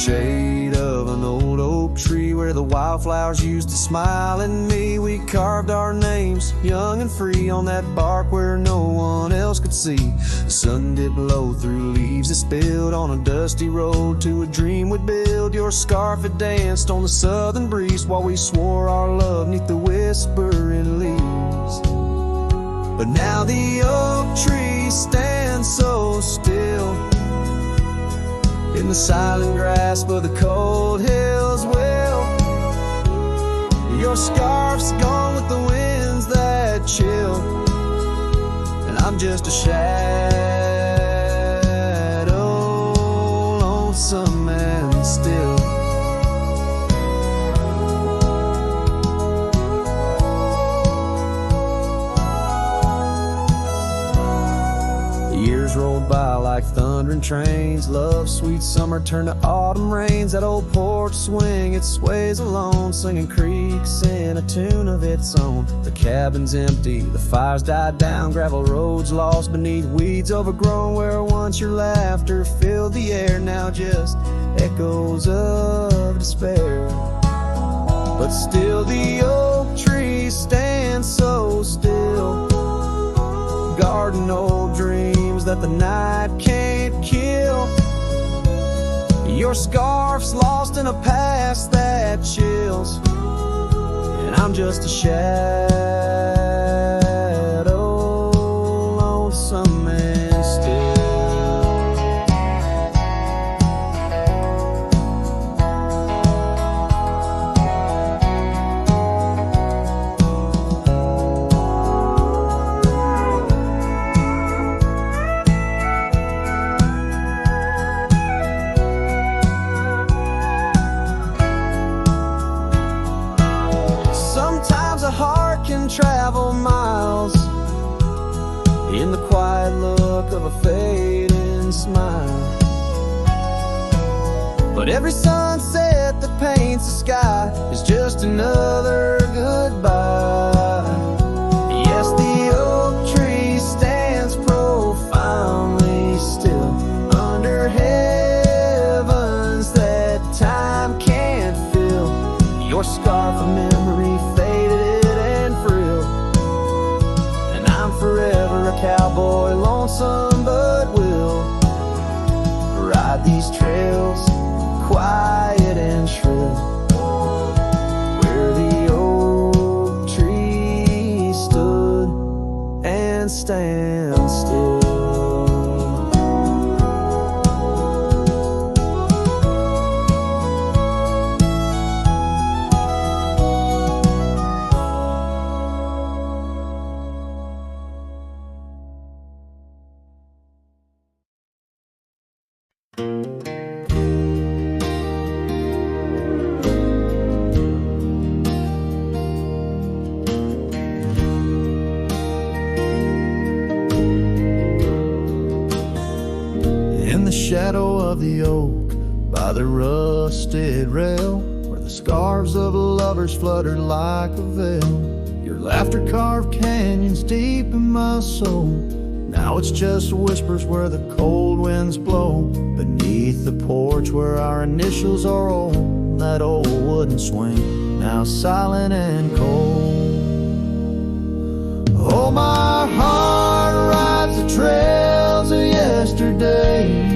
shade of an old oak tree where the wildflowers used to smile at me. We carved our names, young and free, on that bark where no one else could see. The sun dipped low through leaves that spilled on a dusty road to a dream we'd build. Your scarf had danced on the southern breeze while we swore our love neath the whispering leaves. But now the oak tree stands so still in the silent grasp of the cold hills. Well, your scarf's gone with the winds that chill, and I'm just a shadow, lonesome and still. Years rolled by like thundering trains. Love's sweet summer turned to autumn rains. That old porch swing, it sways alone, singing creeks in a tune of its own. The cabin's empty, the fire's died down, gravel roads lost beneath weeds overgrown. Where once your laughter filled the air, now just echoes of despair. But still the oak tree stands so still, guarding old dreams that the night can't kill. Your scarf's lost in a past that chills, and I'm just a shadow, lonesome and still. Travel miles in the quiet look of a fading smile, but every sunset that paints the sky is just another goodbye. Yes, the oak tree stands profoundly still under heavens that time can't fill. Your scarf of memory faded forever a cowboy, lonesome but will ride these trails quiet and shrill, where the oak tree stood and stands still. Shadow of the oak by the rusted rail, where the scarves of lovers fluttered like a veil. Your laughter carved canyons deep in my soul. Now it's just whispers where the cold winds blow. Beneath the porch where our initials are old, that old wooden swing, now silent and cold. Oh, my heart rides the trails of yesterday,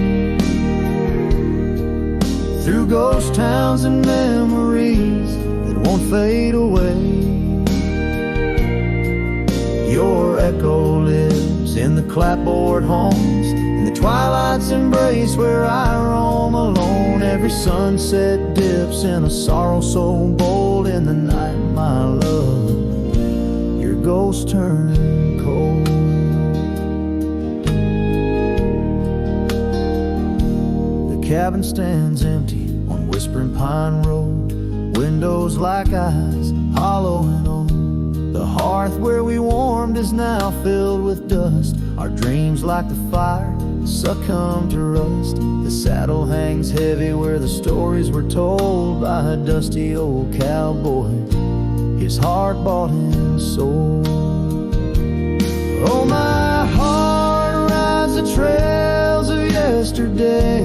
through ghost towns and memories that won't fade away. Your echo lives in the clapboard homes, in the twilight's embrace where I roam alone. Every sunset dips in a sorrow so bold. In the night, my love, your ghost turned cold. The cabin stands empty on Whispering Pine Road, windows like eyes, hollow and old. The hearth where we warmed is now filled with dust. Our dreams like the fire succumb to rust. The saddle hangs heavy where the stories were told by a dusty old cowboy, his heart bought and sold. Oh, my heart rides the trails of yesterday,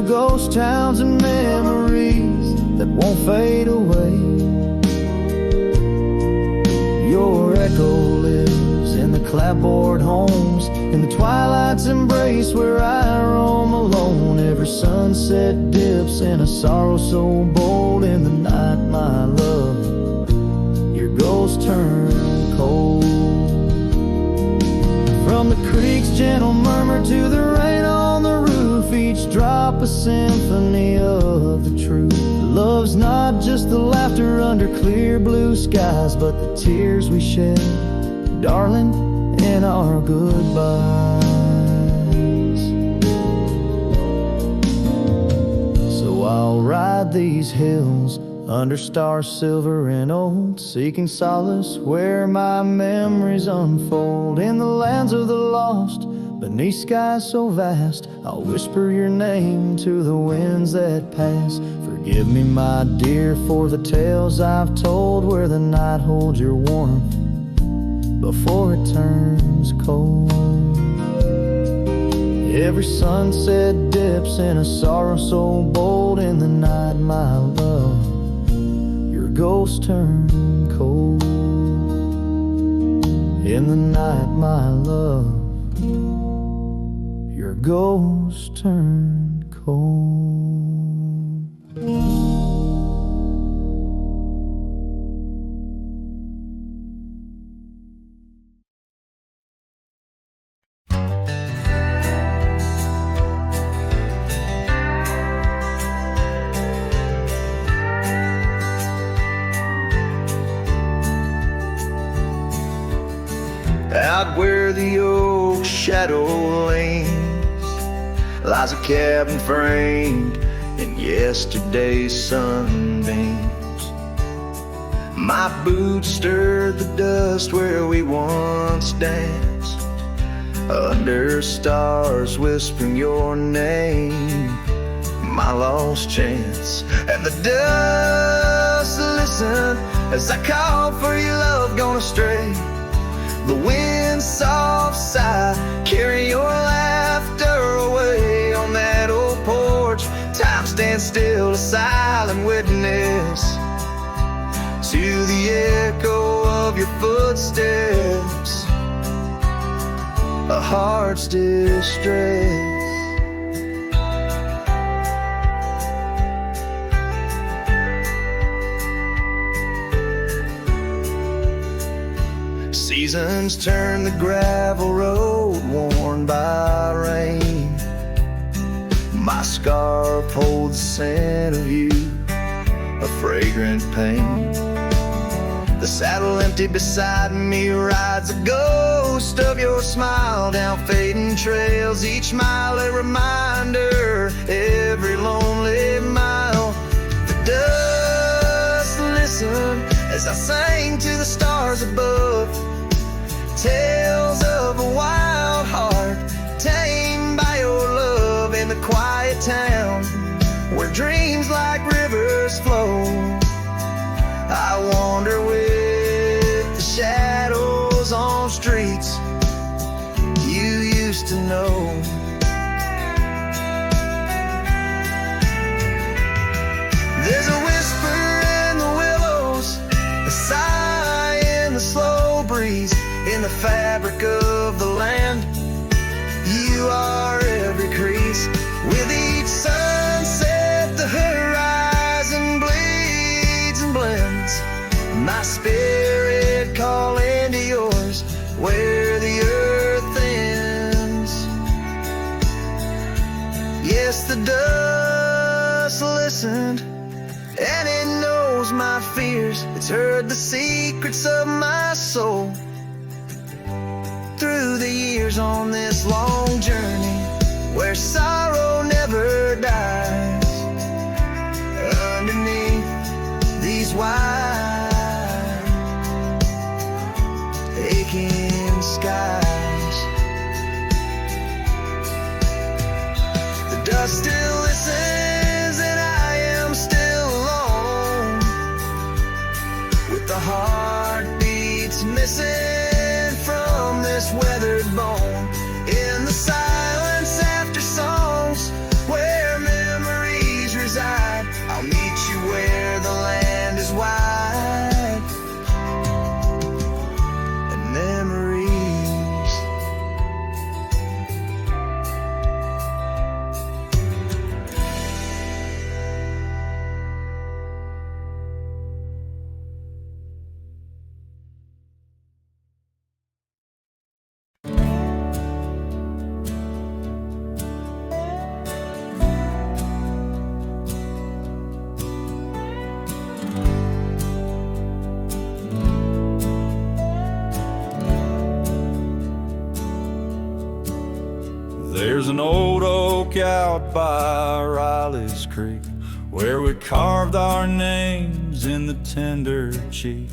ghost towns and memories that won't fade away. Your echo lives in the clapboard homes, in the twilight's embrace where I roam alone. Every sunset dips in a sorrow so bold. In the night, my love, your ghost turn cold. From the creek's gentle murmur to the rain on the roof, each drop a symphony of the truth. Love's not just the laughter under clear blue skies, but the tears we shed, darling, in our goodbyes. So I'll ride these hills under stars silver and old, seeking solace where my memories unfold. In the lands of the lost, beneath skies so vast, I'll whisper your name to the winds that pass. Forgive me, my dear, for the tales I've told, where the night holds your warmth before it turns cold. Every sunset dips in a sorrow so bold. In the night, my love, your ghost turn cold. In the night, my love, your ghost turn cold. Out where the oak shadow lanes lies a cabin framed in yesterday's sunbeams. My boots stirred the dust where we once danced, under stars whispering your name, my lost chance. And the dust listen as I call for your love gone astray. The wind's soft sigh, carry your laughter away. On that old porch, time stands still, a silent witness to the echo of your footsteps, a heart's distress. Seasons turn the gravel road worn by rain. My scarf holds the scent of you, a fragrant pain. The saddle empty beside me rides a ghost of your smile down fading trails. Each mile a reminder, every lonely mile. The dust listen as I sang to the stars above. Tales of a wild heart tamed by your love. In the quiet town where dreams like rivers flow, I wander with the shadows on streets you used to know. There's a whisper in the willows, a sigh in the slow breeze. In the fabric of the land, you are every crease. With each sunset, the horizon bleeds and blends. My spirit calling to yours, where the earth ends. Yes, the dust listened, and it knows my fears. It's heard the secrets of my soul. Through the years on this long journey, where sorrow never dies, underneath these wide, aching skies, the dust still listens, and I am still alone, with the heartbeats missing from this weathered bone. In the silence after song, broke out by Riley's Creek, where we carved our names in the tender cheek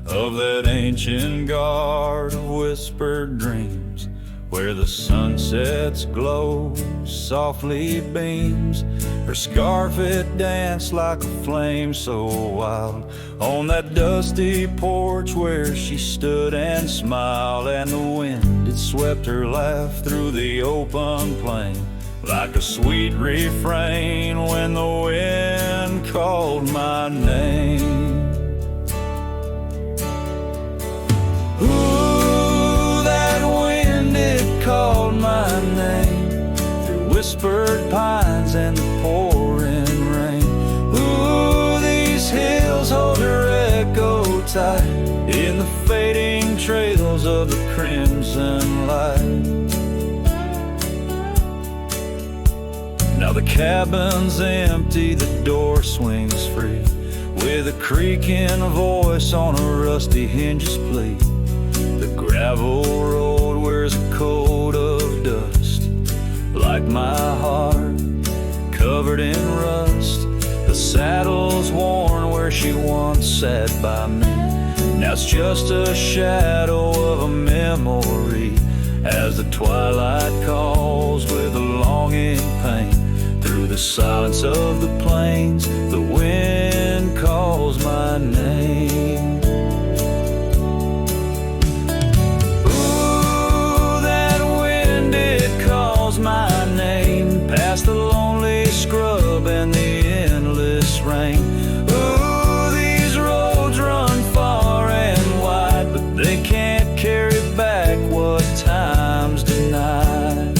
of that ancient guard of whispered dreams, where the sunset's glow softly beams. Her scarf it danced like a flame so wild on that dusty porch where she stood and smiled, and the wind it swept her laugh through the open plain like a sweet refrain when the wind called my name. Ooh, that wind, it called my name through whispered pines and the pouring rain. Ooh, these hills hold her echo tight in the fading trails of the crimson light. Now the cabin's empty, the door swings free, with a creaking voice on a rusty hinge's plea. The gravel road wears a coat of dust, like my heart, covered in rust. The saddle's worn where she once sat by me. Now it's just a shadow of a memory as the twilight calls with a longing pain. Through the silence of the plains, the wind calls my name. Ooh, that wind, it calls my name past the lonely scrub and the endless rain. Ooh, these roads run far and wide, but they can't carry back what time's denied.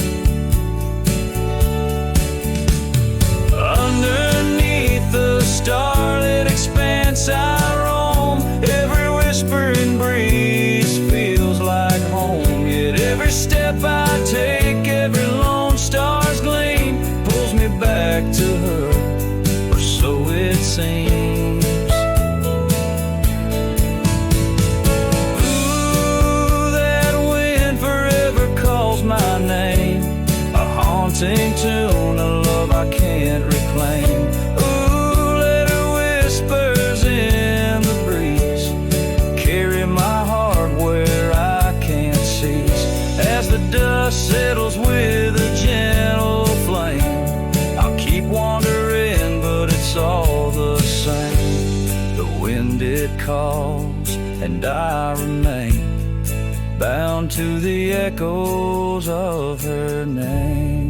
Underneath the starlit expanse I roam, every whispering breeze feels like home. Yet every step I take, every lone star's gleam pulls me back to her, or so it seems. Ooh, that wind forever calls my name, a haunting tune, a love I can't reclaim. Ooh, let her whispers in the breeze carry my heart where I can't cease. As the dust settles with a gentle flame, I'll keep wandering, but it's all the same. The wind, it calls, and I remain bound to the echoes of her name.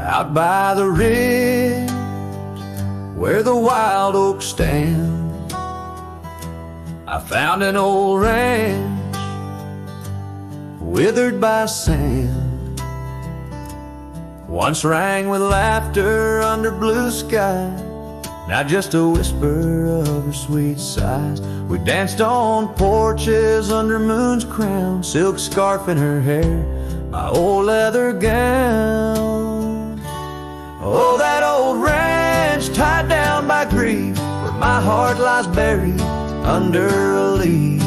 Out by the ridge where the wild oaks stand, I found an old ranch withered by sand. Once rang with laughter under blue sky, now just a whisper of her sweet sighs. We danced on porches under moon's crown, silk scarf in her hair, my old leather gown. Oh, that old ranch tied down by grief, where my heart lies buried under a leaf.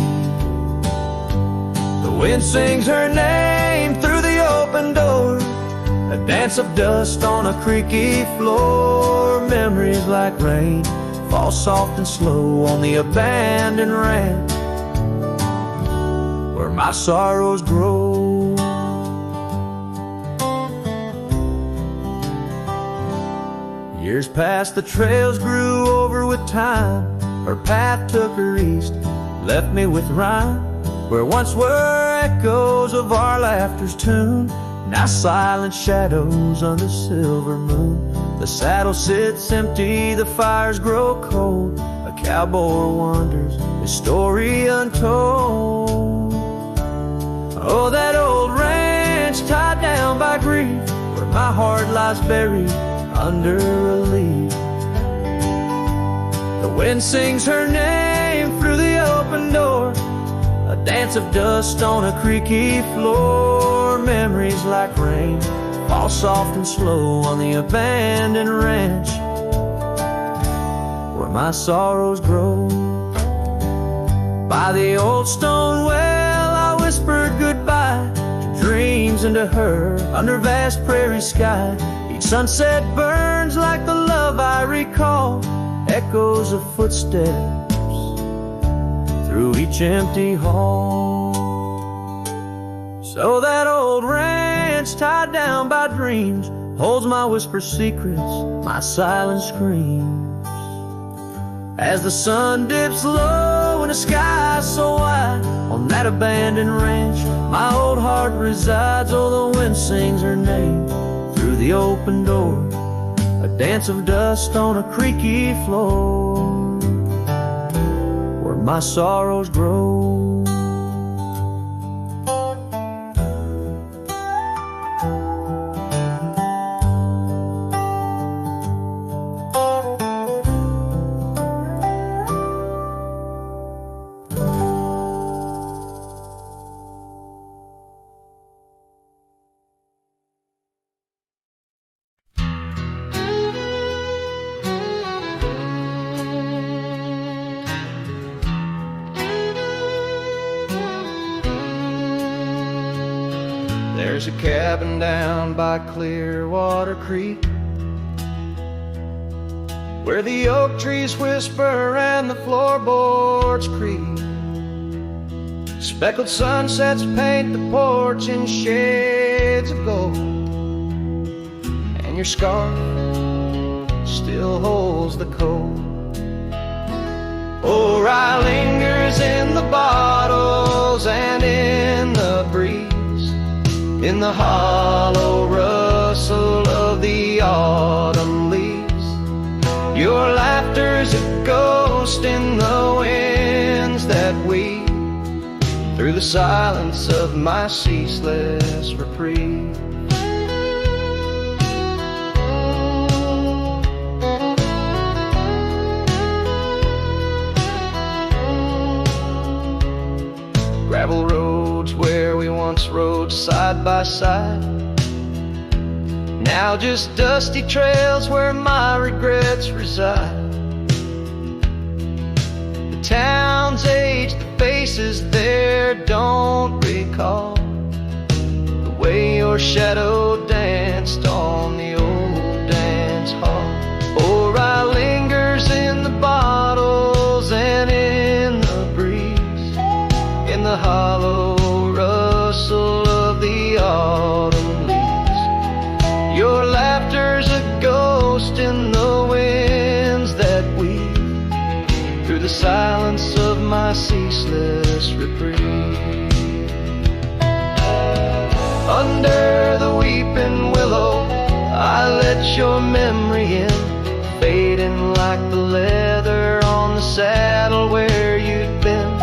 The wind sings her name through the open door, a dance of dust on a creaky floor. Memories like rain fall soft and slow on the abandoned ranch where my sorrows grow. Years passed, the trails grew over with time. Her path took her east, left me with rhyme, where once were echoes of our laughter's tune, now silent shadows under silver moon. The saddle sits empty, the fires grow cold, a cowboy wanders, his story untold. Oh, that old ranch tied down by grief, where my heart lies buried under a leaf. The wind sings her name through the open door, a Dance of dust on a creaky floor. Memories like rain fall soft and slow on the abandoned ranch where my sorrows grow. By the old stone well I whispered goodbye to dreams and to her under vast prairie sky. Each sunset burns like the love I recall, echoes of footsteps through each empty hall. So that old ranch tied down by dreams holds my whispered secrets, my silent screams. As the sun dips low in a sky so wide, on that abandoned ranch my old heart resides. Oh, the wind sings her name through the open door, a dance of dust on a creaky floor where my sorrows grow. There's a cabin down by Clearwater Creek where the oak trees whisper and the floorboards creak. Speckled sunsets paint the porch in shades of gold, and your scarf still holds the cold. Oh, rye lingers in the bottles and in the breeze, in the hollow rustle of the autumn leaves. Your laughter's a ghost in the winds that weave through the silence of my ceaseless reprieve. Gravel roads where we once rode side by side, now just dusty trails where my regrets reside. The town's age, the faces there don't recall the way your shadow danced on the old dance hall. Oh, rye lingers in the bottles and in the breeze, in the hollow rustle of the autumn leaves. Your laughter's a ghost in the winds that weave through the silence of my ceaseless reprieve. Under the weeping willow I let your memory in, fading like the leather on the saddle where you'd been.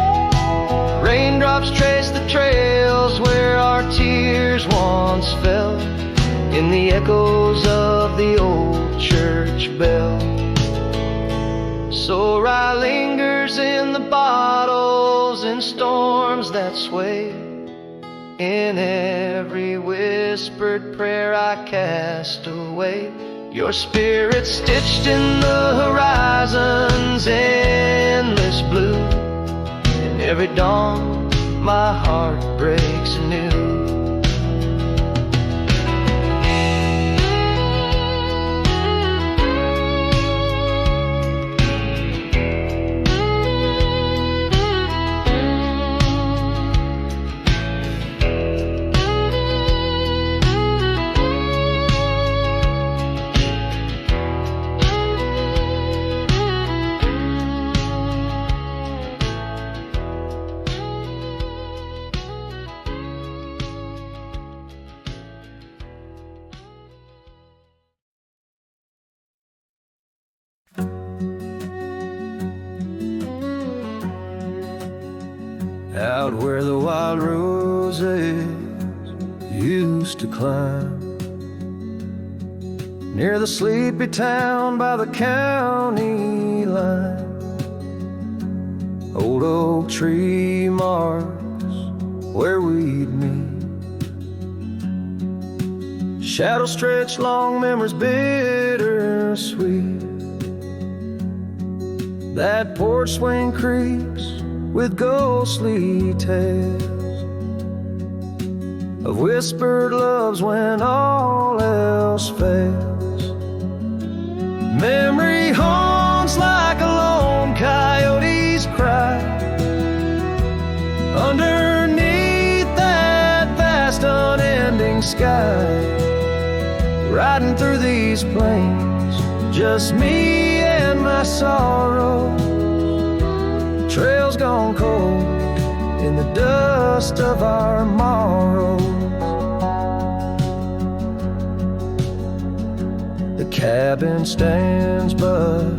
Raindrops trace the trails where our tears once fell, in the echoes of the old church bell. So rye lingers in the bottles, in storms that sway, in every whispered prayer I cast away. Your spirit stitched in the horizon's endless blue, in every dawn my heart breaks anew. Out where the wild roses used to climb, near the sleepy town by the county line. Old oak tree marks where we'd meet. Shadows stretch long, memories bittersweet. That porch swing creaks with ghostly tales of whispered loves when all else fails. Memory haunts like a lone coyote's cry underneath that vast unending sky. Riding through these plains, just me and my sorrow. Trails gone cold in the dust of our morrows. The cabin stands, but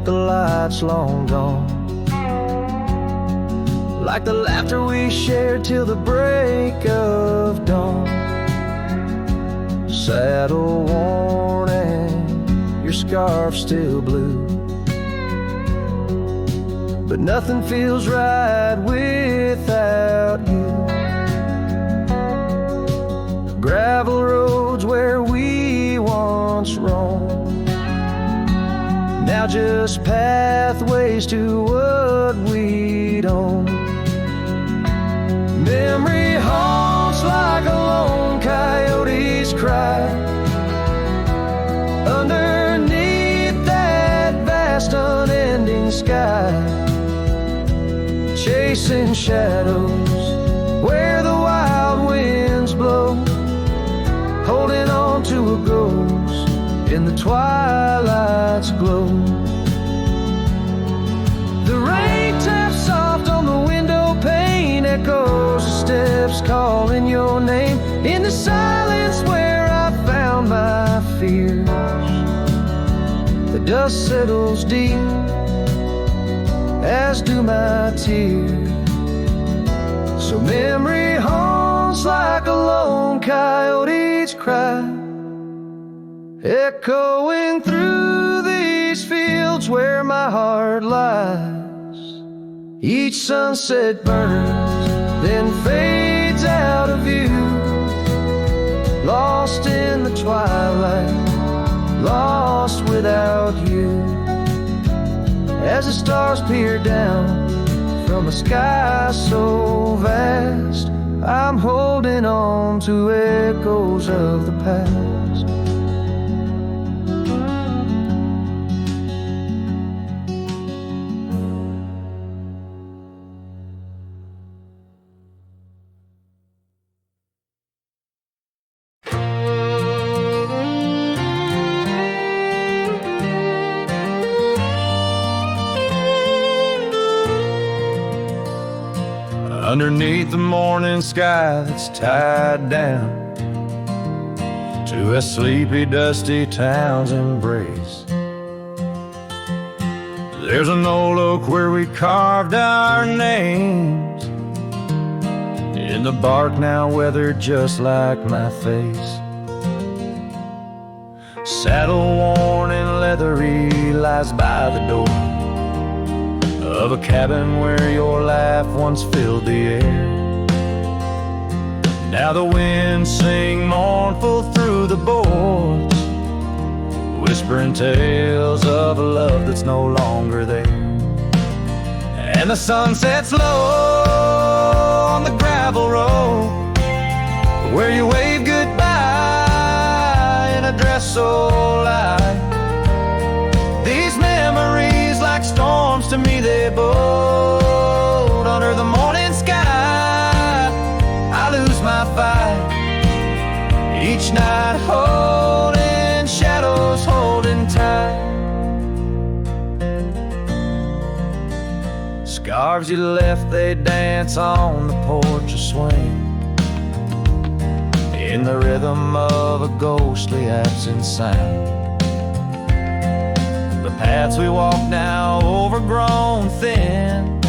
the light's long gone. Like the laughter we shared till the break of dawn. Saddle worn and your scarf still blue, but nothing feels right without you. Gravel roads where we once roamed, now just pathways to what we'd own. Memory haunts like a lone coyote's cry underneath that vast unending sky. Chasing shadows where the wild winds blow, holding on to a ghost in the twilight's glow. The rain taps soft on the window pane, echoes the steps calling your name. In the silence where I found my fears, the dust settles deep, as do my tears. So memory haunts like a lone coyote's cry, echoing through these fields where my heart lies. Each sunset burns, then fades out of view, lost in the twilight, lost without you. As the stars peer down from a sky so vast, I'm holding on to echoes of the past. Underneath the morning sky that's tied down to a sleepy, dusty town's embrace, there's an old oak where we carved our names in the bark, now weathered just like my face. Saddle worn and leathery lies by the door of a cabin where your laugh once filled the air. Now the winds sing mournful through the boards, whispering tales of a love that's no longer there. And the sun sets low on the gravel road where you wave goodbye in a dress so light. These memories, like storms to me, they bold under the morning sky. I lose my fight each night, holding shadows, holding tight. Scarves you left, they dance on the porch or swing in the rhythm of a ghostly absent sound. The paths we walk now, overgrown thin,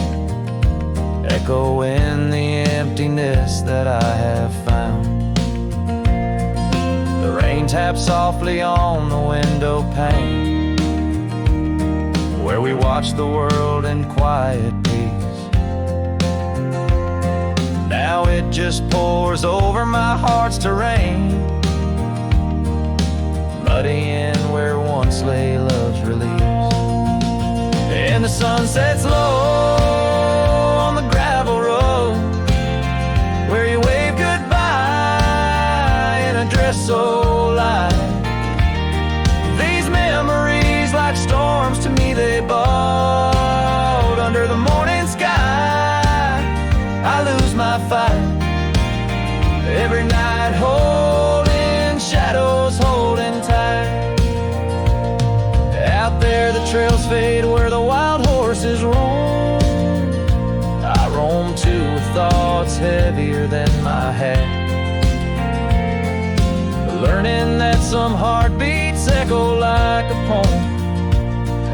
echo in the emptiness that I have found. The rain taps softly on the window pane where we watch the world in quiet peace. Now now it just pours over my heart's terrain, muddying where once lay love's release. And the sun sets low on the gravel road where you wave goodbye in a dress so light. These memories, like storms to me, they bought. Under the morning sky, I lose my fight. Every night holding shadows, holding tight. Out there the trails fade where the wild horses roam. I roam too with thoughts heavier than my hat, learning that some heartbeats echo like a poem,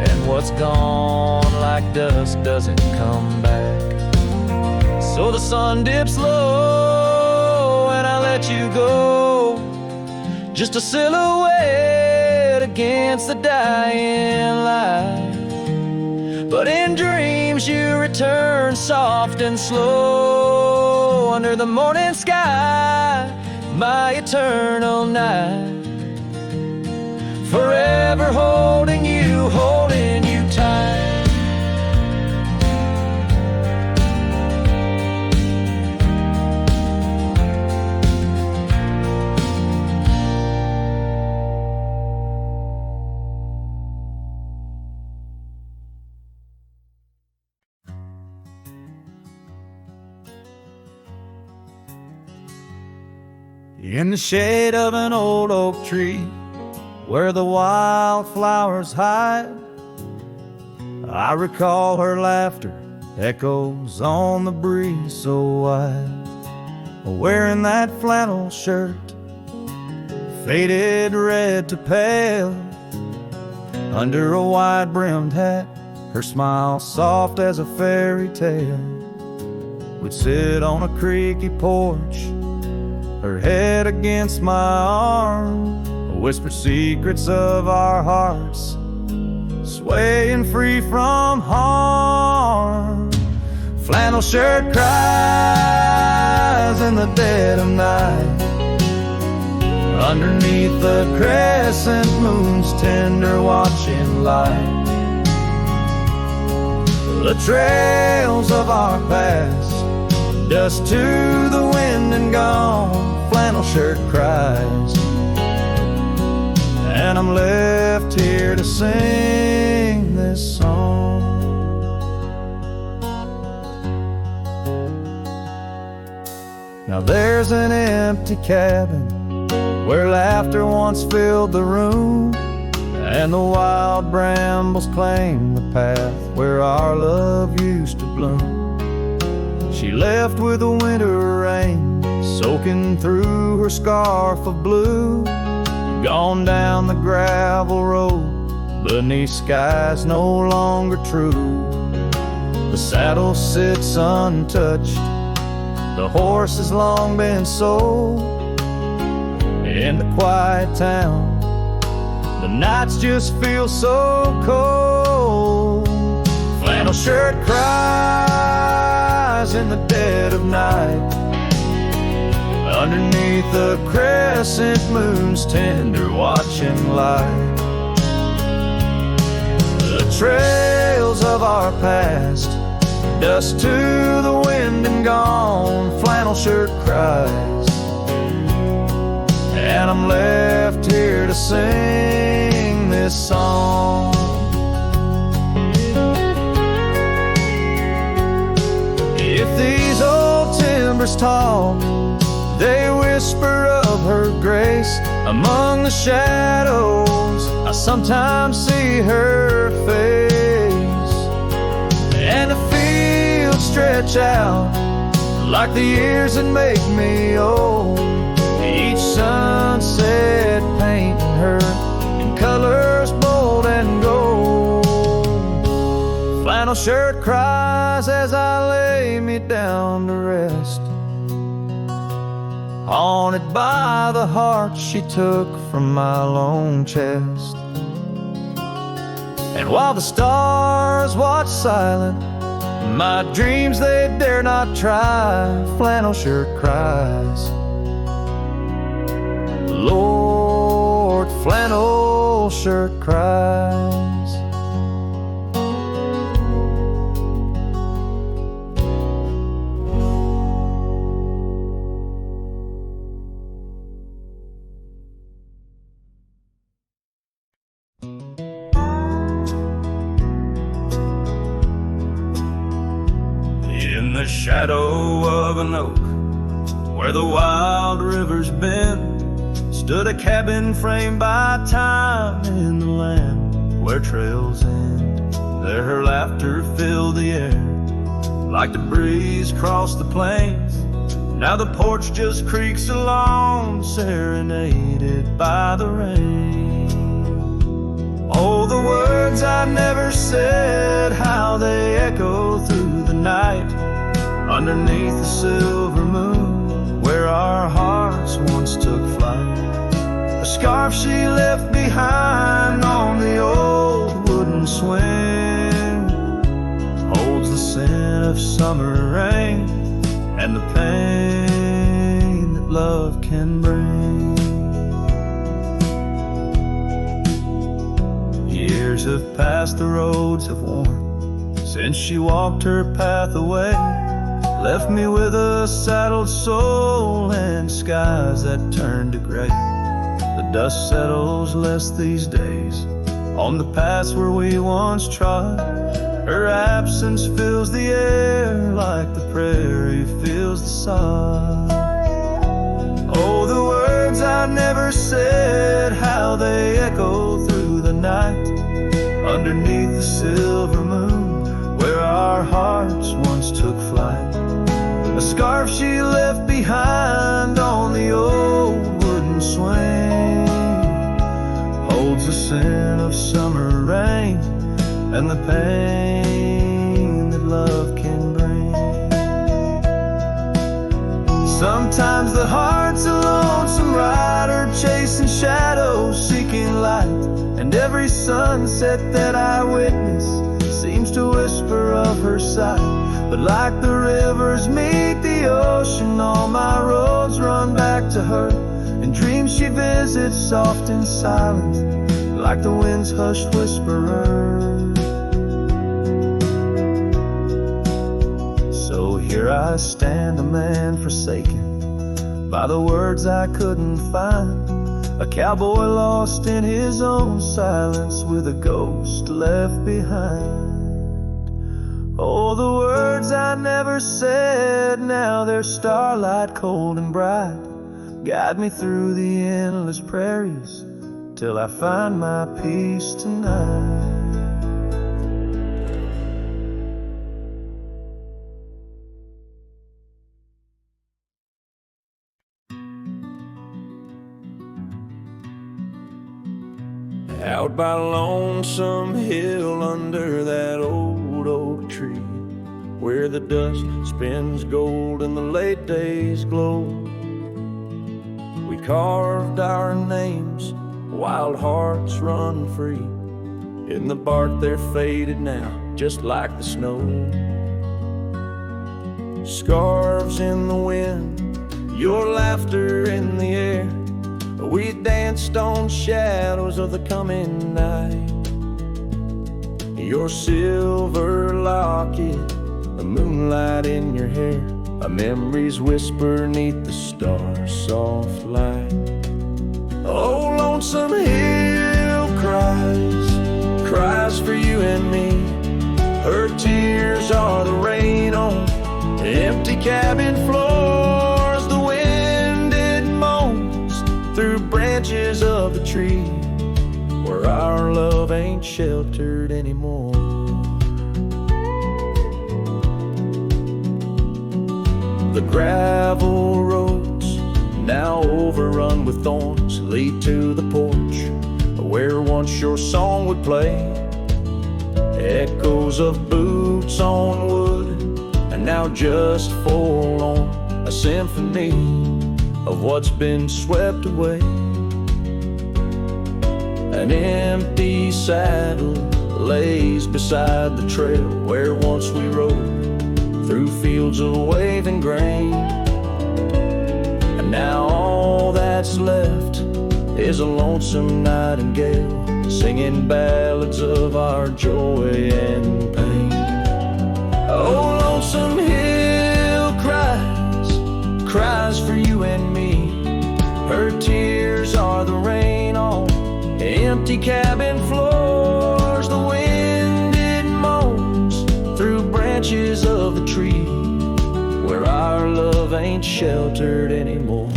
and what's gone like dust doesn't come back. So the sun dips low and I let you go, just a silhouette against the dying light. But in dreams you return soft and slow, under the morning sky, my eternal night. Forever holding you tight. In the shade of an old oak tree, where the wildflowers hide, I recall her laughter echoes on the breeze so wide. Wearing that flannel shirt, faded red to pale, under a wide-brimmed hat, her smile soft as a fairy tale. We'd sit on a creaky porch, her head against my arm, whisper secrets of our hearts, swaying free from harm. Flannel shirt cries in the dead of night, underneath the crescent moon's tender watching light. The trails of our past, dust to the wind and gone. Flannel shirt cries, and I'm left here to sing this song. Now there's an empty cabin where laughter once filled the room, and the wild brambles claim the path where our love used to bloom. She left with the winter rain soaking through her scarf of blue, gone down the gravel road beneath skies no longer true. The saddle sits untouched, the horse has long been sold. In the quiet town, the nights just feel so cold. Flannel shirt cries in the dead of night, underneath the crescent moon's tender watching light. The trails of our past, dust to the wind and gone. Flannel shirt cries, and I'm left here to sing this song. If these old timbers talk, they whisper of her grace. Among the shadows, I sometimes see her face, and the fields stretch out like the years that make me old. Each sunset painting her in colors bold and gold. Flannel shirt cries as I lay me down to rest, haunted by the heart she took from my lone chest. And while the stars watch silent My dreams they dare not try, flannel shirt cries. Lord, flannel shirt cries. In the shadow of an oak, where the wild rivers bend, stood a cabin framed by time in the land where trails end. There her laughter filled the air, like the breeze crossed the plains. Now the porch just creaks along, serenaded by the rain. Oh, the words I never said, how they echo through the night, underneath the silver moon, where our hearts once took flight. A scarf she left behind on the old wooden swing holds the scent of summer rain and the pain that love can bring. Years have passed, the roads have worn since she walked her path away, left me with a saddled soul and skies that turned to gray. The dust settles less these days on the paths where we once trod. Her absence fills the air like the prairie fills the sod. Oh, the words I never said, how they echo through the night, underneath the silver moon, where our hearts once took flight. A scarf she left behind on the old wooden swing holds the scent of summer rain and the pain that love can bring. Sometimes the heart's a lonesome rider, chasing shadows, seeking light, and every sunset that I witness seems to whisper of her sight. But like the rivers meet the ocean, all my roads run back to her. In dreams she visits soft and silent, like the wind's hushed whisperer. So here I stand, a man forsaken by the words I couldn't find, a cowboy lost in his own silence with a ghost left behind. Oh, the words I never said, now they're starlight cold and bright, guide me through the endless prairies till I find my peace tonight. Out by Lonesome Hill under that old oak tree, where the dust spins gold and the late days glow, we carved our names, wild hearts run free. In the bark they're faded now, just like the snow. Scarves in the wind, your laughter in the air, we danced on shadows of the coming night. Your silver locket, the moonlight in your hair, a memory's whisper neath the stars' soft light. Oh, Lonesome Hill cries, cries for you and me. Her tears are the rain on empty cabin floors. The wind it moans through branches of the tree, where our love ain't sheltered anymore. The gravel roads, now overrun with thorns, lead to the porch where once your song would play. Echoes of boots on wood, and now just forlorn, a symphony of what's been swept away. An empty saddle lays beside the trail where once we rode through fields of waving grain. And now all that's left is a lonesome nightingale singing ballads of our joy and pain. Oh, lonesome hill cries for you and me. Her tears are the rain on empty cabin floors. The wind, it moans through branches of the tree where our love ain't sheltered anymore.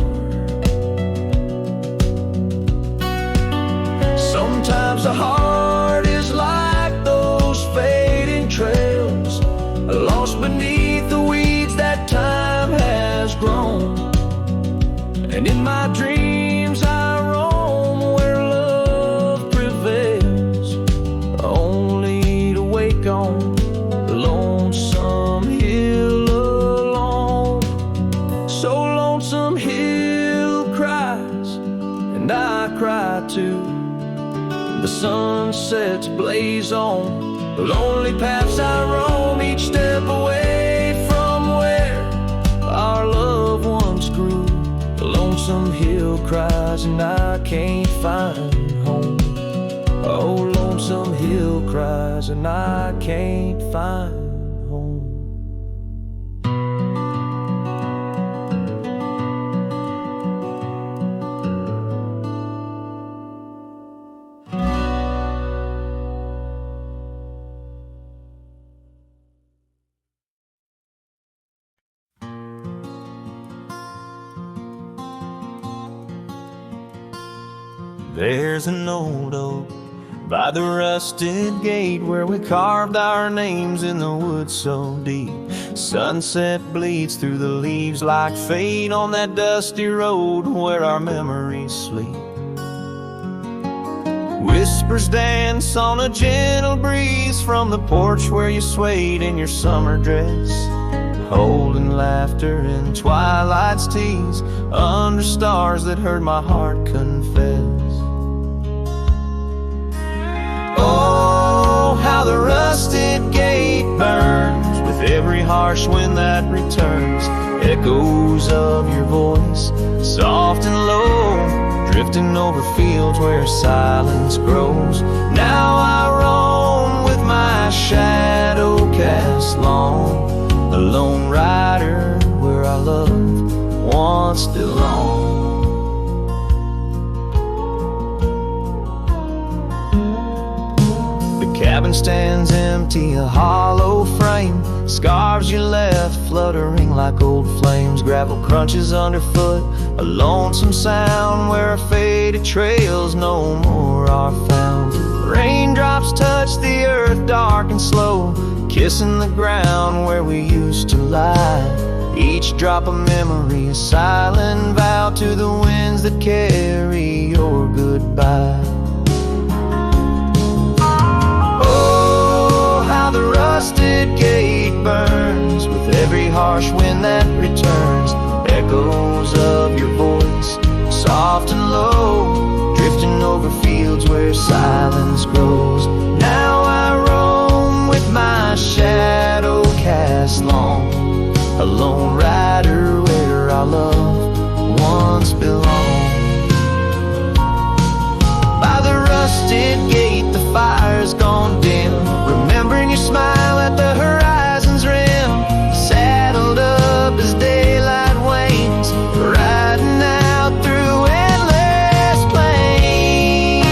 Sometimes the heart is like those fading trails, lost beneath the weeds that time has grown. And in my dreams I roam where love prevails, only to wake on the lonesome hill alone. So lonesome hill cries, and I cry too. The sunsets blaze on the lonely paths I roam, each step away from where our love once grew. The lonesome hill cries and I can't find home. Oh, lonesome hill cries and I can't find home. There's an old oak by the rusted gate where we carved our names in the woods so deep. Sunset bleeds through the leaves like fate on that dusty road where our memories sleep. Whispers dance on a gentle breeze from the porch where you swayed in your summer dress, holding laughter in twilight's tease under stars that heard my heart confess. Oh, how the rusted gate burns with every harsh wind that returns. Echoes of your voice, soft and low, drifting over fields where silence grows. Now I roam with my shadow cast long, a lone rider where our love once belonged. Cabin stands empty, a hollow frame, scarves you left fluttering like old flames. Gravel crunches underfoot, a lonesome sound where our faded trails no more are found. Raindrops touch the earth dark and slow, kissing the ground where we used to lie. Each drop of memory a silent vow to the winds that carry your goodbye. The rusted gate burns with every harsh wind that returns. Echoes of your voice, soft and low, drifting over fields where silence grows. Now I roam with my shadow cast long, a lone rider where our love once belonged. By the rusted gate the fire's gone dim, remembering your smile at the horizon's rim. Saddled up as daylight wanes, riding out through endless plain.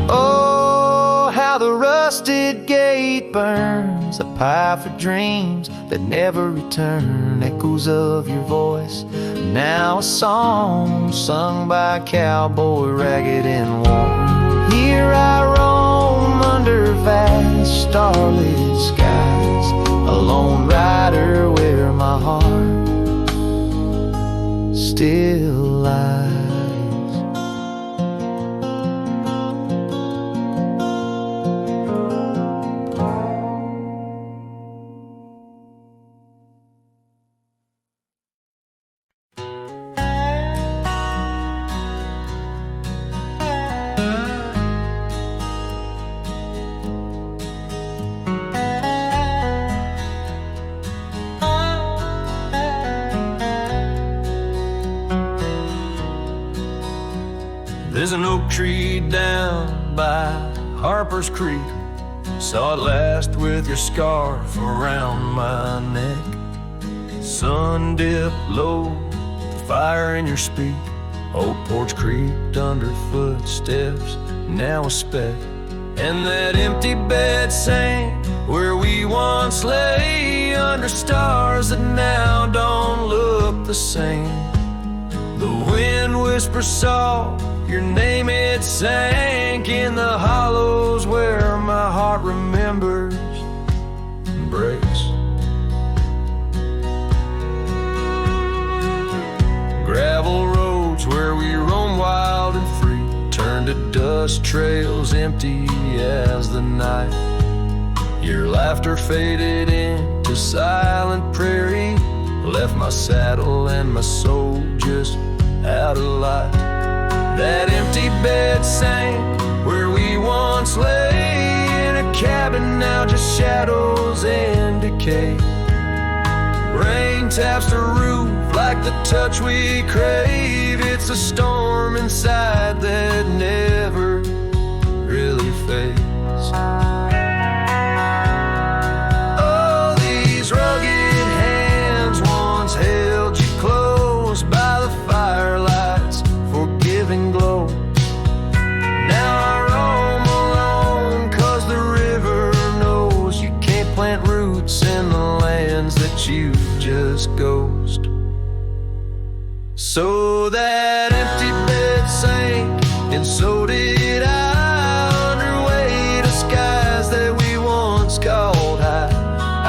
Oh, how the rusted gate burns, a pyre for dreams that never return. Echoes of your voice, now a song sung by a cowboy, ragged and worn. Here I roam under vast starlit skies, a lone rider where my heart still lies. tree down by Harper's Creek. Saw it last with your scarf around my neck. Sun dipped low, the fire in your speak. Old porch creaked under footsteps, now a speck. And that empty bed sank where we once lay, under stars that now don't look the same. The wind whispers soft, your name it sank in the hollows where my heart remembers and breaks. Gravel roads where we roam wild and free turned to dust trails empty as the night. Your laughter faded into silent prairie, left my saddle and my soul just out of light. That empty bed sank where we once lay, in a cabin now just shadows and decay. Rain taps the roof like the touch we crave. It's a storm inside that never really fades. Oh, these rugged hands once held you close by the firelight's forgiving glow. Now I roam alone 'cause the river knows you can't plant roots in the lands that you just ghost. So that empty bed sank, and so did I, under weight of skies that we once called high.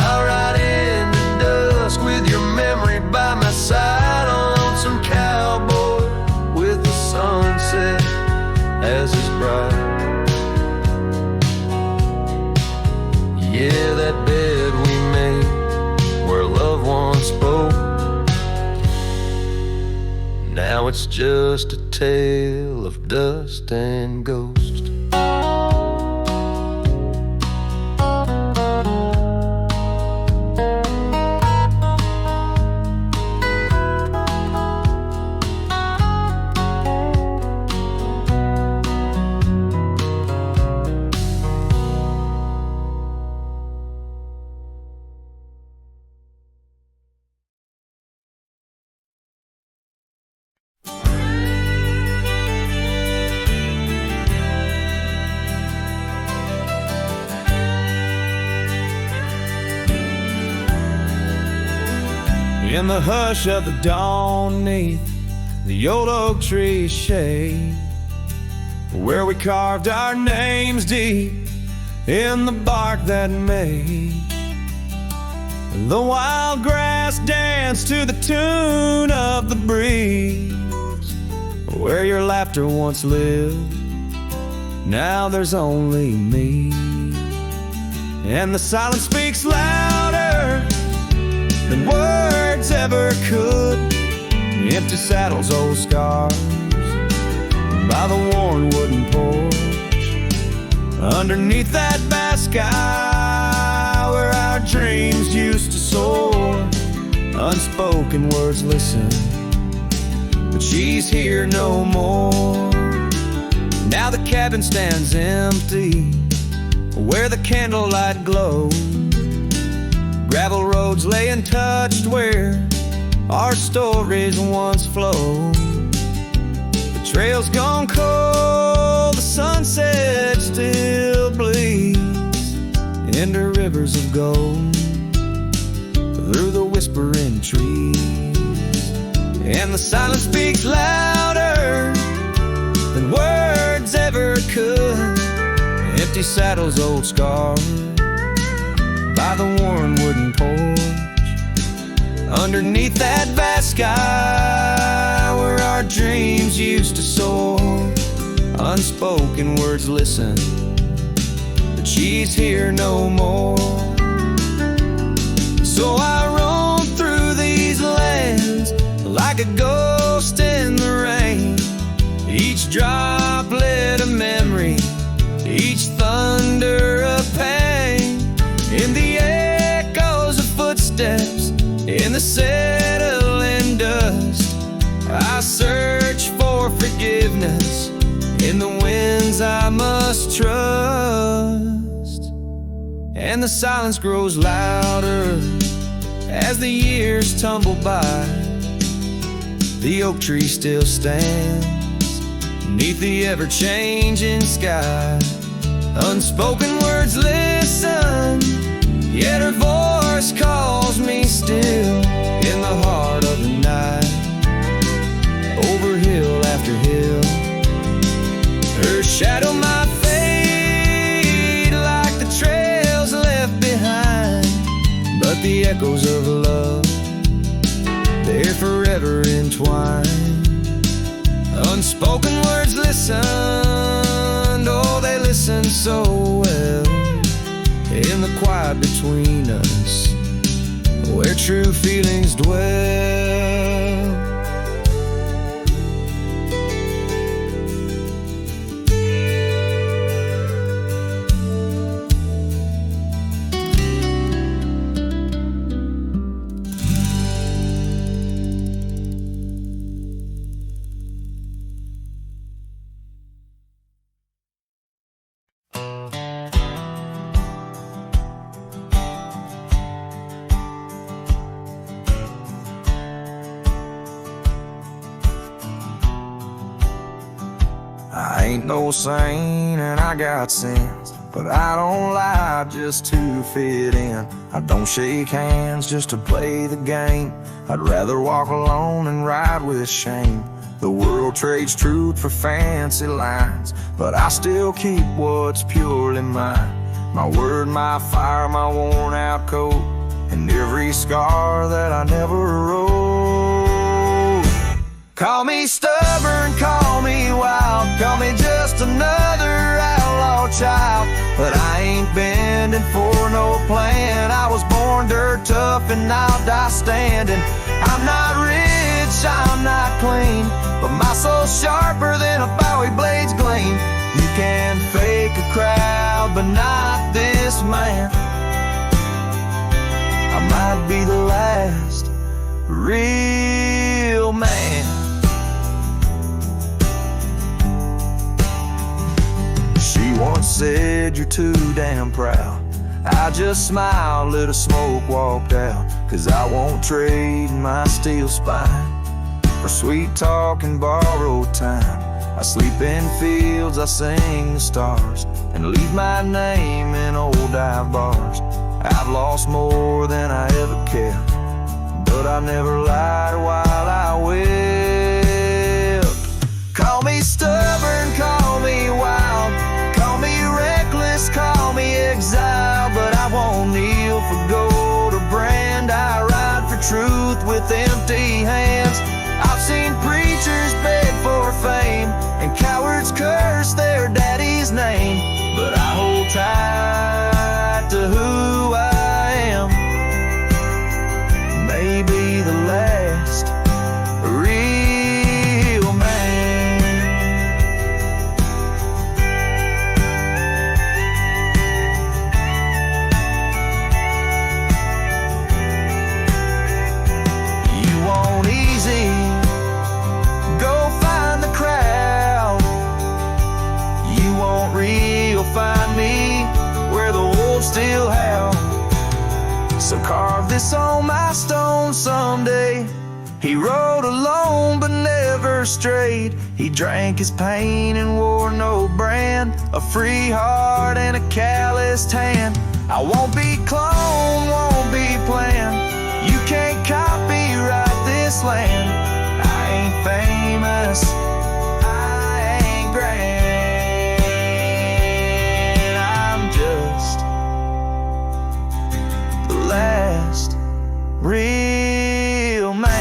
I'll ride in the dusk with your memory by my side, on some cowboy with the sunset as his bride. Yeah, that bed we made where love once spoke, now it's just a tale of dust and ghost. In the hush of the dawn, neath the old oak tree's shade, where we carved our names deep in the bark that made the wild grass dance to the tune of the breeze, where your laughter once lived, now there's only me. And the silence speaks louder than words ever could. Empty saddles, old scars by the worn wooden porch, underneath that vast sky where our dreams used to soar. Unspoken words listen, but she's here no more. Now the cabin stands empty where the candlelight glows. Gravel roads lay untouched where our stories once flowed. The trail's gone cold, the sunset still bleeds into rivers of gold through the whispering trees. And the silence speaks louder than words ever could. Empty saddles, old scars by the worn wooden porch, underneath that vast sky where our dreams used to soar. Unspoken words listen, but she's here no more. So I roam through these lands like a ghost in the rain, each droplet a memory, each thunder a pain. In the echoes of footsteps, in the settling dust, I search for forgiveness in the I must trust. And the silence grows louder as the years tumble by. The oak tree still stands beneath the ever-changing sky. Unspoken words listen, yet her voice calls me still in the heart of the night. Over hill after hill, her shadow might fade like the trails left behind, but the echoes of love, they're forever entwined. Unspoken words listened, oh, they listen so well in the quiet between us, where true feelings dwell. I ain't no saint and I got sins, but I don't lie just to fit in. I don't shake hands just to play the game. I'd rather walk alone and ride with shame. The world trades truth for fancy lines, but I still keep what's purely mine. My word, my fire, my worn out coat, and every scar that I never wrote. Call me stubborn, call me wild, call me just another outlaw child, but I ain't bending for no plan. I was born dirt tough and I'll die standing. I'm not rich, I'm not clean, but my soul's sharper than a Bowie blade's gleam. You can fake a crowd, but not this man. I might be the last real man. She once said, you're too damn proud. I just smiled, lit a smoke, walked out, 'cause I won't trade my steel spine for sweet talk and borrowed time. I sleep in fields, I sing the stars, and leave my name in old dive bars. I've lost more than I ever kept, but I never lied while I wept. Call me stubborn, call me wild, call me reckless, call me exile, but I won't kneel for gold or brand. I ride for truth with empty hands. I've seen preachers beg for fame and cowards curse their daddy's name, but I hold tight to who I am. Maybe the last real man. You want easy, go find the crowd. You want real, find me where the wolves still howl. So carve this on my stone someday. He rode alone but never strayed. He drank his pain and wore no brand, a free heart and a calloused hand. I won't be cloned, won't be planned. You can't copyright this land. I ain't famous, I ain't grand. I'm just the last real man.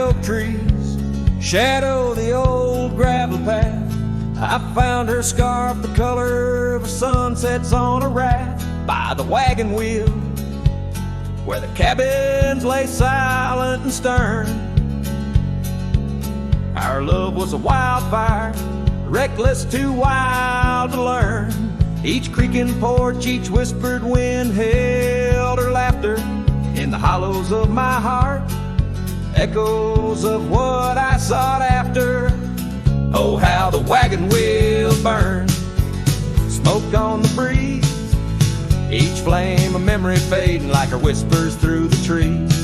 oak trees shadow the old gravel path. I found her scarf the color of sunsets on a raft by the wagon wheel, where the cabins lay silent and stern. Our love was a wildfire, reckless, too wild to learn. Each creaking porch, each whispered wind held her laughter in the hollows of my heart, echoes of what I sought after. Oh, how the wagon wheel burned, smoke on the breeze, each flame a memory fading like her whispers through the trees.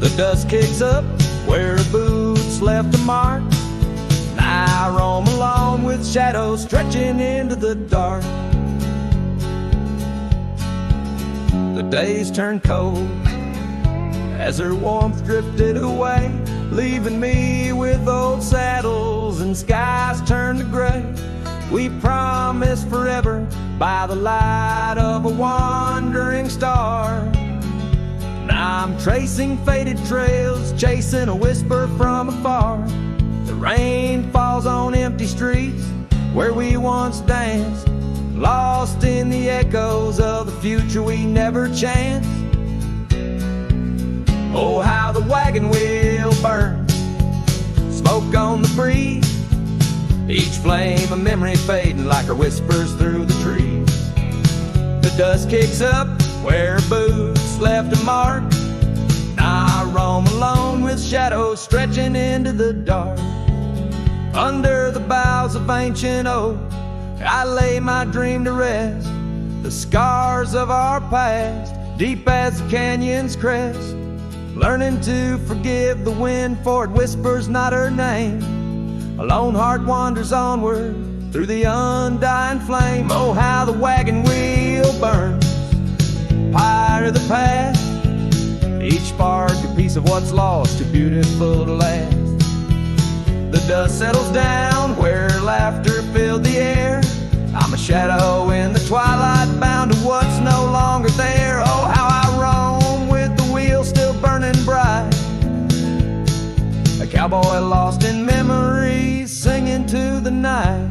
The dust kicks up where her boots left a mark, and I roam alone with shadows stretching into the dark. The days turned cold as her warmth drifted away, leaving me with old saddles and skies turned to gray. We promised forever by the light of a wandering star. Now I'm tracing faded trails, chasing a whisper from afar. The rain falls on empty streets where we once danced, lost in the echoes of the future we never chanced. Oh, how the wagon wheel burns, smoke on the breeze, each flame a memory fading like her whispers through the trees. The dust kicks up where her boots left a mark, now I roam alone with shadows stretching into the dark. Under the boughs of ancient oak, I lay my dream to rest, the scars of our past, deep as the canyon's crest. Learning to forgive the wind, for it whispers not her name. A lone heart wanders onward through the undying flame. Oh, how the wagon wheel burns, pyre of the past, each spark a piece of what's lost, too beautiful to last. The dust settles down where laughter filled the air. I'm a shadow in the twilight, bound to what's no longer there. Oh, how I roam with the wheel still burning bright, a cowboy lost in memories, singing to the night.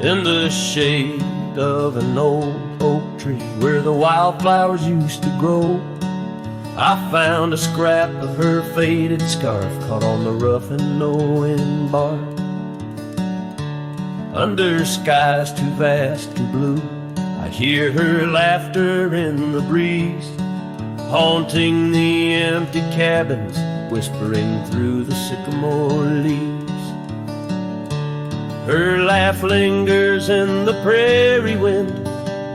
In the shade of an old oak tree where the wildflowers used to grow, I found a scrap of her faded scarf caught on the rough and knowing bark. Under skies too vast and blue, I hear her laughter in the breeze, haunting the empty cabins, whispering through the sycamore leaves. Her laugh lingers in the prairie wind,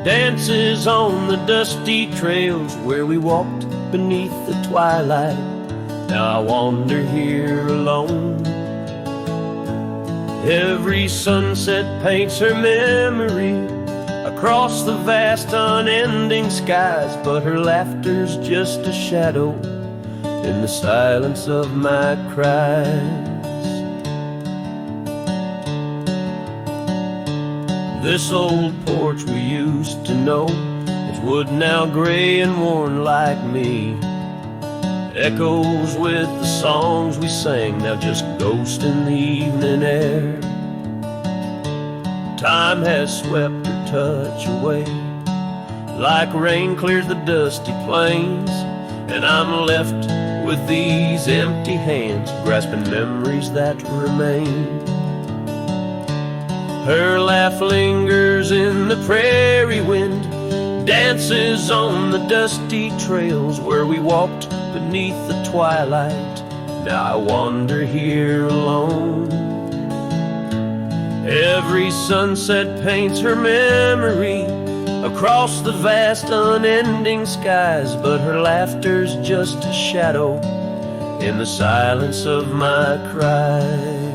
dances on the dusty trails where we walked beneath the twilight. Now I wander here alone. Every sunset paints her memory across the vast unending skies, but her laughter's just a shadow in the silence of my cries. This old porch we used to know, it's wood now gray and worn like me, echoes with the songs we sang, now just ghosts in the evening air. Time has swept her touch away, like rain clears the dusty plains, and I'm left with these empty hands, grasping memories that remain. Her laugh lingers in the prairie wind, dances on the dusty trails where we walked beneath the twilight. Now I wander here alone. Every sunset paints her memory across the vast unending skies, but her laughter's just a shadow in the silence of my cries.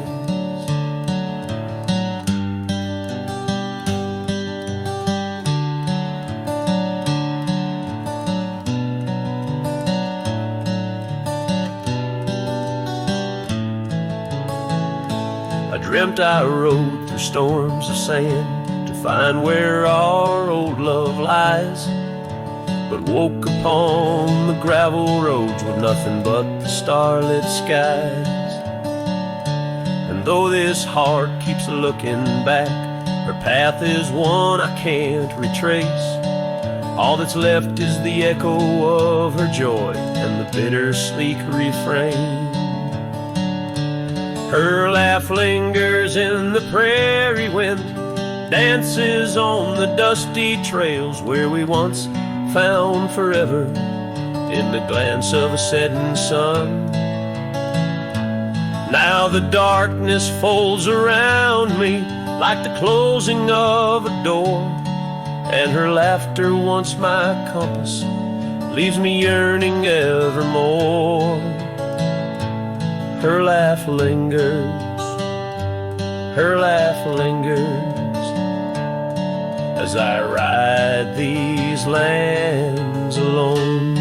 I dreamt I rode through storms of sand to find where our old love lies, but woke upon the gravel roads with nothing but the starlit skies. And though this heart keeps looking back, her path is one I can't retrace. All that's left is the echo of her joy and the bittersweet refrain. Her laugh lingers in the prairie wind, dances on the dusty trails where we once found forever in the glance of a setting sun. Now the darkness folds around me like the closing of a door, and her laughter, once my compass, leaves me yearning evermore. Her laugh lingers, her laugh lingers, as I ride these lands alone.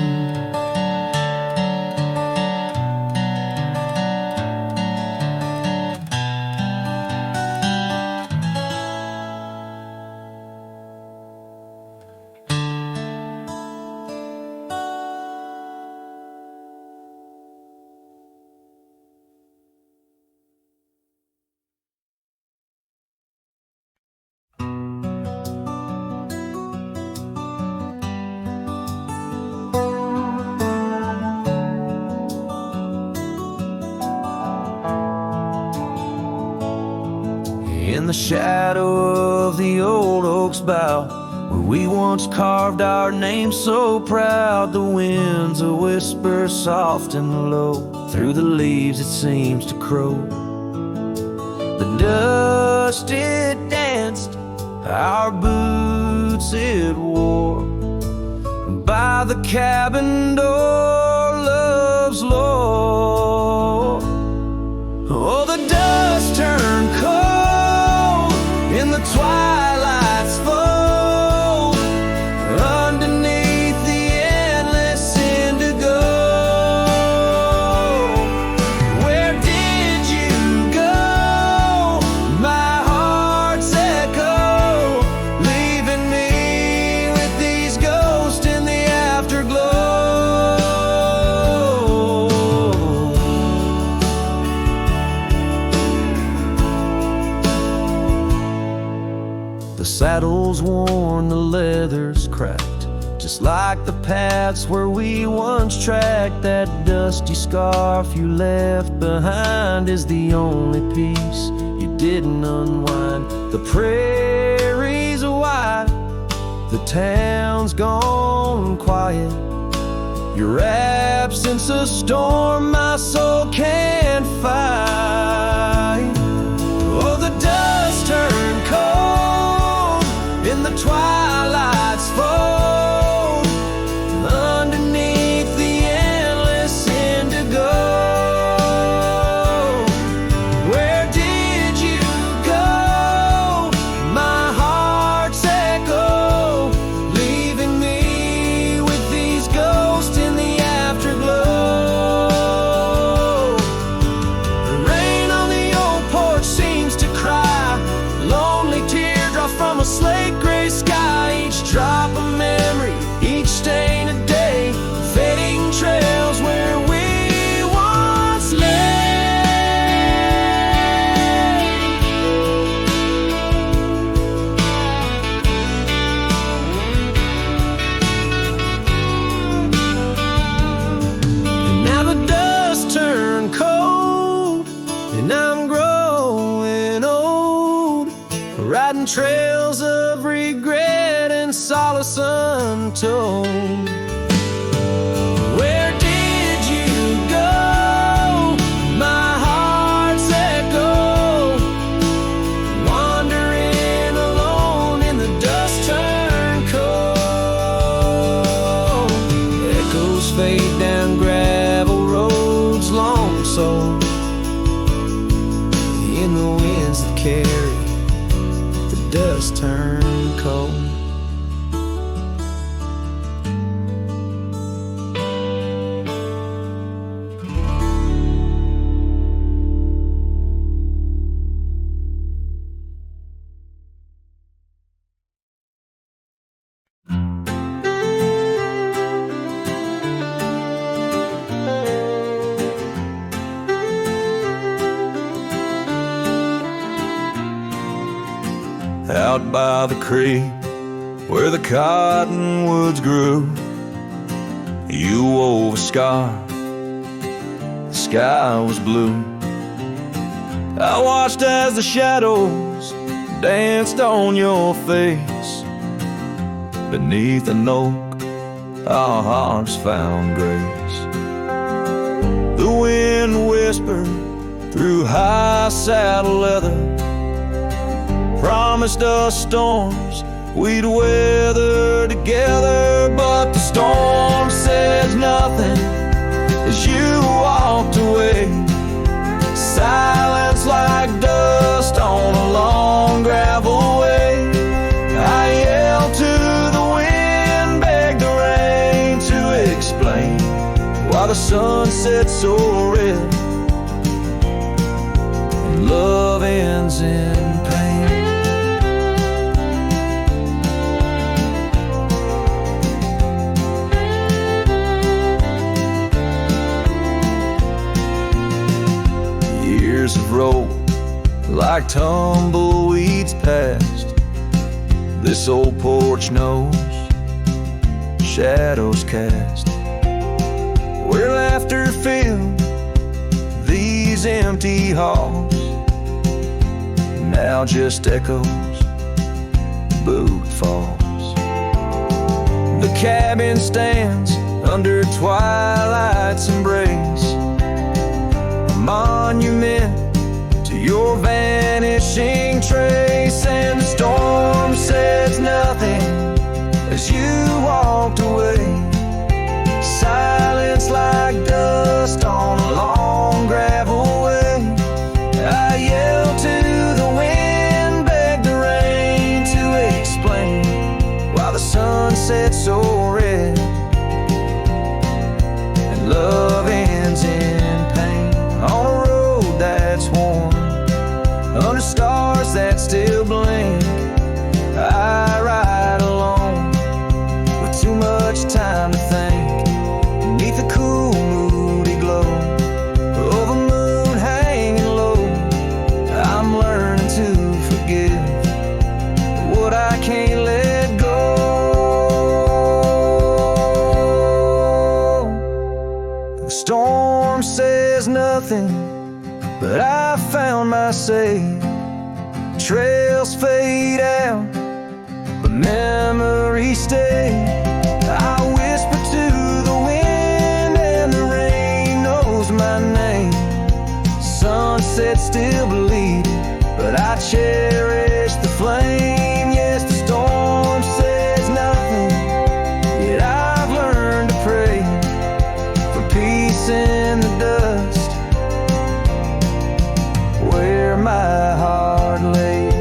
In the shadow of the old oak's bough, where we once carved our names so proud, the wind's a whisper soft and low, through the leaves it seems to crow. The dust it danced, our boots it wore, by the cabin door, love's lore. Oh, the dust turned cold in the twilight's fold, underneath the endless indigo. Where did you go, my heart's echo, leaving me with these ghosts in the afterglow? The saddle's worn, the leather's cracked, just like the paths where we once tracked. That dusty scarf you left behind is the only piece you didn't unwind. The prairie's wide, the town's gone quiet, your absence a storm my soul can't fight. Oh, the dust turned cold in the twilight's fold, underneath the endless indigo. Where did you go, my heart's echo, leaving me with these ghosts in the afterglow? carry, the dust turned cold. Out by the creek where the cottonwoods grew, you wove a scarf, the sky was blue. I watched as the shadows danced on your face. Beneath an oak, our hearts found grace. The wind whispered through high saddle leather, promised us storms we'd weather together. But the storm says nothing as you walked away. Silence like dust on a long gravel way. I yelled to the wind, begged the rain to explain why the sun set so red and love ends in pain. Years have rolled like tumbleweeds past. This old porch knows shadows cast, where laughter filled these empty halls. Now just echoes, boot falls. The cabin stands under twilight's embrace, a monument to your vanishing trace. And the storm says nothing as you walked away. Silence like dust on a long gravel way. I yelled to the wind, begged the rain to explain why the sun set so red and love ends in pain. On a road that's worn, under stars that still blink, I ride alone with too much time to think. Beneath the cool, moody glow of a moon hanging low, I'm learning to forgive what I can't let go. The storm says nothing, but I found my say. Trails fade out, but memories stay. I whisper to the wind and the rain knows my name. Sunset still bleeding, but I cherish the flame. Yes, the storm says nothing, yet I've learned to pray for peace in the dust where my heart lays.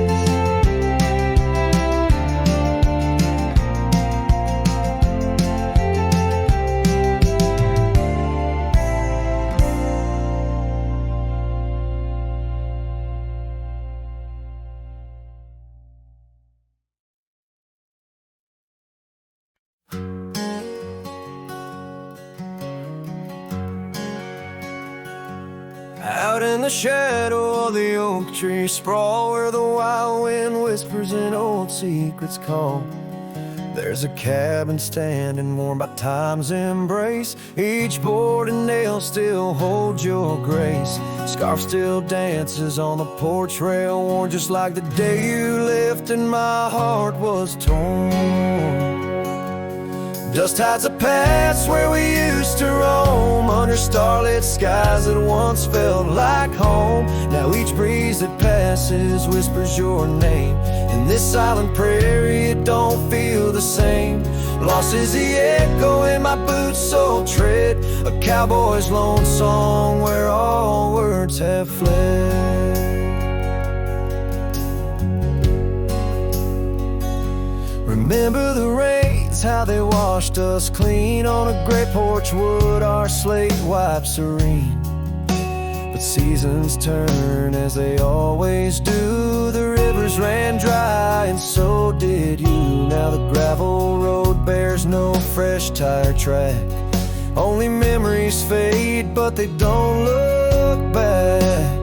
Out in the shadow of the oak tree sprawl, where the wild wind whispers and old secrets call. There's a cabin standing warm by time's embrace. Each board and nail still holds your grace. Scarf still dances on the porch rail, worn just like the day you left and my heart was torn. Dust hides the past where we used to roam, under starlit skies that once felt like home. Now each breeze that passes whispers your name. In this silent prairie it don't feel the same. Lost is the echo in my boots so tread, a cowboy's lone song where all words have fled. Remember the rains, how they washed us clean on a gray porch wood, our slate white serene. But seasons turn as they always do. The rivers ran dry and so did you. Now the gravel road bears no fresh tire track. Only memories fade, but they don't look back.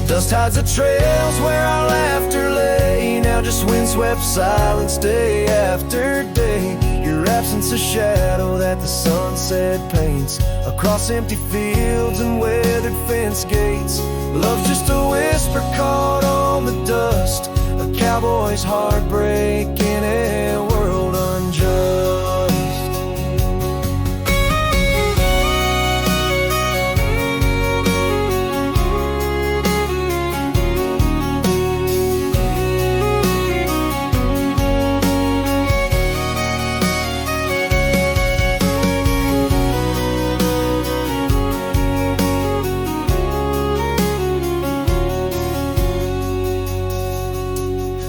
Dust hides the trails where our laughter lay. Now just windswept silence day after day. Your absence a shadow that the sunset paints across empty fields and weathered fence gates. Love's just a whisper caught on the dust, a cowboy's heartbreak in a world unjust.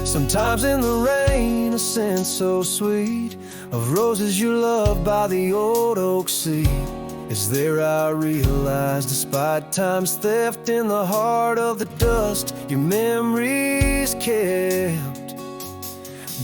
Sometimes in the rain, a scent so sweet of roses you loved by the old oak seat. It's there I realize, despite time's theft in the heart of the dust, your memories kept.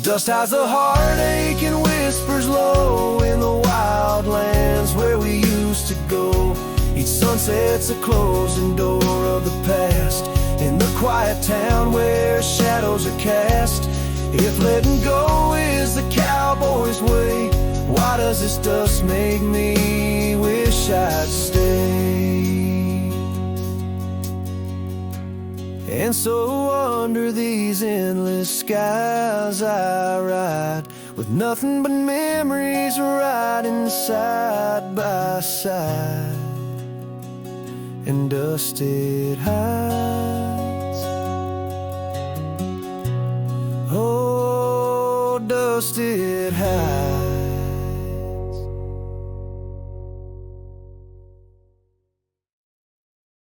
Dust hides the heartache and whispers low in the wild lands where we used to go. Each sunset's a closing door of the past, in the quiet town where shadows are cast. If letting go is the cowboy's way, why does this dust make me wish I'd stay? And so under these endless skies I ride, with nothing but memories riding side by side, and dusted high.